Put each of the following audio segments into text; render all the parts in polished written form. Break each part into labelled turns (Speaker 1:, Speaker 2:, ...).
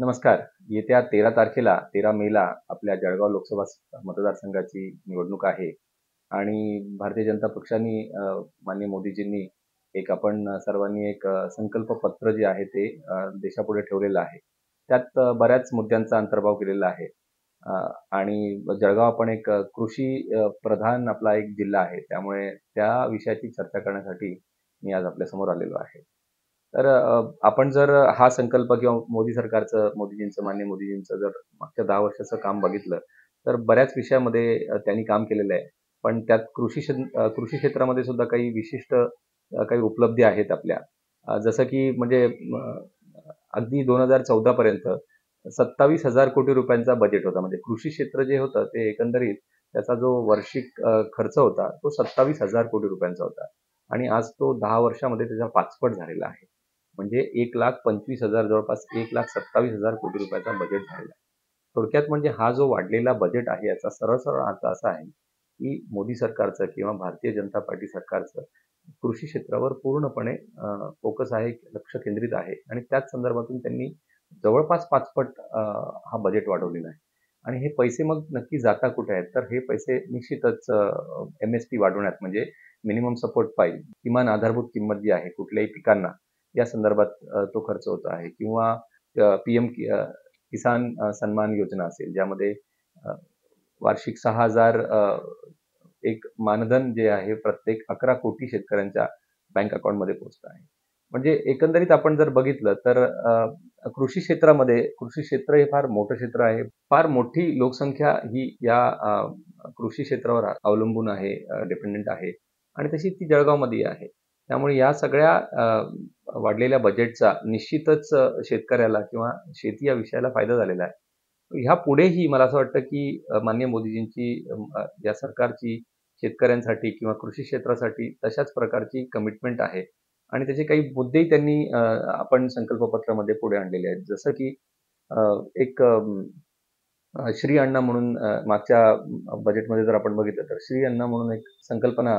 Speaker 1: नमस्कार. येत्या 13 तारखेला 13 मेला आपल्या जळगाव लोकसभा मतदारसंघाची निवडणूक आहे आणि भारतीय जनता पक्षाने माननीय मोदीजींनी आपण सर्वांनी संकल्प पत्र जे आहे ते देशापुढे ठेवलेलं आहे. त्यात बऱ्याच मुद्द्यांचा अंतर्भाव केलेला आहे. आणि जळगाव आपण कृषी प्रधान आपला एक जिल्हा आहे. त्यामुळे त्या विषयाची चर्चा करण्यासाठी मी आज आपल्यासमोर आलेलो आहे. तर आपण जर हा संकल्प किंवा मोदीजींचं माननीय मोदीजींचं जर मागच्या 10 वर्षाचं काम बघितलं, तर बऱ्याच विषयामध्ये त्यांनी काम केलेलं आहे. पण त्यात कृषी क्षेत्रामध्ये सुद्धा काही विशिष्ट काही उपलब्धी आहेत आपल्या. जसं की म्हणजे अगदी 2014 पर्यंत 27,000 कोटी रुपयांचा बजेट होता. म्हणजे कृषी क्षेत्र जे होतं ते एकंदरीत त्याचा जो वार्षिक खर्च होता तो 27,000 कोटी रुपयांचा होता. आणि आज तो 10 वर्षामध्ये त्याचा 5 पट झालेला आहे. म्हणजे 1,25,000 जवळपास 1,27,000 कोटी रुपयाचा बजेट झालेला आहे. थोडक्यात म्हणजे हा जो वाढलेला बजेट आहे याचा सरळ अर्थ असा आहे, की मोदी सरकारचं किंवा भारतीय जनता पार्टी सरकारचं कृषी क्षेत्रावर पूर्णपणे फोकस आहे, लक्ष केंद्रित आहे आणि त्याच संदर्भातून त्यांनी जवळपास 5 पट हा बजेट वाढवलेला आहे. आणि हे पैसे मग नक्की जाता कुठे आहेत? तर हे पैसे निश्चितच MSP वाढवण्यात म्हणजे मिनिमम सपोर्ट प्राईस किमान आधारभूत किंमत जी आहे कुठल्याही पिकांना या संदर्भात तो खर्च होत आहे किंवा PM किसान सन्मान योजना असेल ज्यामध्ये वार्षिक 6,000 एक मानधन जे आहे प्रत्येक 11 कोटी शेतकऱ्यांच्या बँक अकाउंटमध्ये पोहोचत आहे. म्हणजे एकंदरीत आपण जर बघितलं तर कृषी क्षेत्र हे फार मोठं क्षेत्र आहे. फार मोठी लोकसंख्या ही या कृषी क्षेत्रावर अवलंबून आहे, डिपेंडंट आहे आणि तशी ती जळगावमध्ये आहे. त्यामुळे या सगळ्या वाढलेल्या बजेटचा निश्चितच शेतकऱ्याला किंवा शेती या विषयाला फायदा झालेला आहे. ह्या पुढेही मला असं वाटतं की माननीय मोदीजींची या सरकारची शेतकऱ्यांसाठी किंवा कृषी क्षेत्रासाठी तशाच प्रकारची कमिटमेंट आहे आणि त्याचे काही मुद्देही त्यांनी आपण संकल्पपत्रामध्ये पुढे आणलेले आहेत. जसं की एक श्री अन्न म्हणून मागच्या बजेटमध्ये जर आपण बघितलं तर श्री अन्न म्हणून एक संकल्पना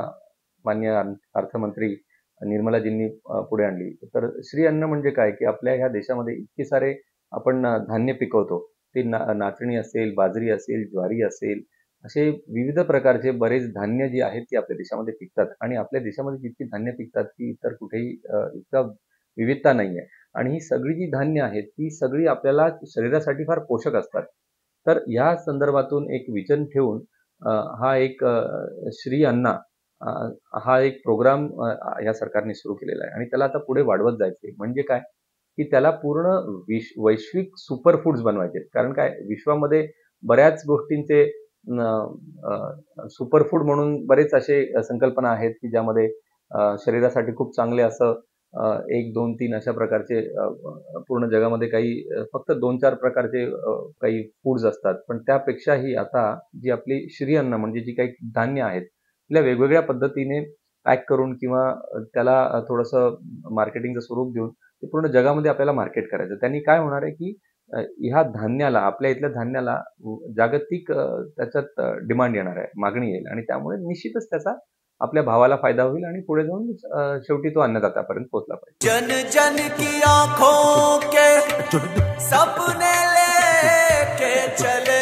Speaker 1: माननीय अर्थमंत्री निर्मलाजींनी पुढे आणली. तर श्री अन्न म्हणजे काय की आपल्या ह्या देशामध्ये इतके सारे आपण धान्य पिकवतो. ते नाचणी असेल, बाजरी असेल, ज्वारी असेल असे विविध प्रकारचे बरेच धान्य जी आहेत ती आपल्या देशामध्ये पिकतात आणि आपल्या देशामध्ये जितकी धान्य पिकतात ती इतर कुठेही इतका विविधता नाहीये. आणि ही सगळी जी धान्य आहेत ती सगळी आपल्याला शरीरासाठी फार पोषक असतात. तर या संदर्भातून एक विजन ठेवून हा श्री अन्ना हा एक प्रोग्राम या सरकारने सुरू केलेला आहे आणि त्याला आता पुढे वाढवत जायचंय. म्हणजे काय की त्याला पूर्ण वैश्विक सुपर फूड्स बनवायचे. कारण काय विश्वामध्ये बऱ्याच गोष्टींचे सुपर फूड म्हणून बरेच असे संकल्पना आहेत की ज्यामध्ये शरीरासाठी खूप चांगले असं 1, 2, 3 अशा प्रकारचे पूर्ण जगामध्ये काही फक्त 2-4 प्रकारचे काही फूड्स असतात. पण त्यापेक्षाही आता जी आपली श्री अन्न म्हणजे जी काही धान्य आहेत, तिला वेगवेगळ्या पद्धतीने पॅक करून किंवा त्याला थोडंसं मार्केटिंगचं स्वरूप देऊन ते पूर्ण जगामध्ये आपल्याला मार्केट करायचं. त्यांनी काय होणार आहे की ह्या धान्याला आपल्या इथल्या धान्याला जागतिक त्याच्यात डिमांड येणार आहे, मागणी येईल आणि त्यामुळे निश्चितच त्याचा आपल्या भावाला फायदा होईल आणि पुढे जाऊन शेवटी तो अन्नदात्यापर्यंत पोहोचला पाहिजे.
Speaker 2: जन जन की आंखों के सपने लेके चले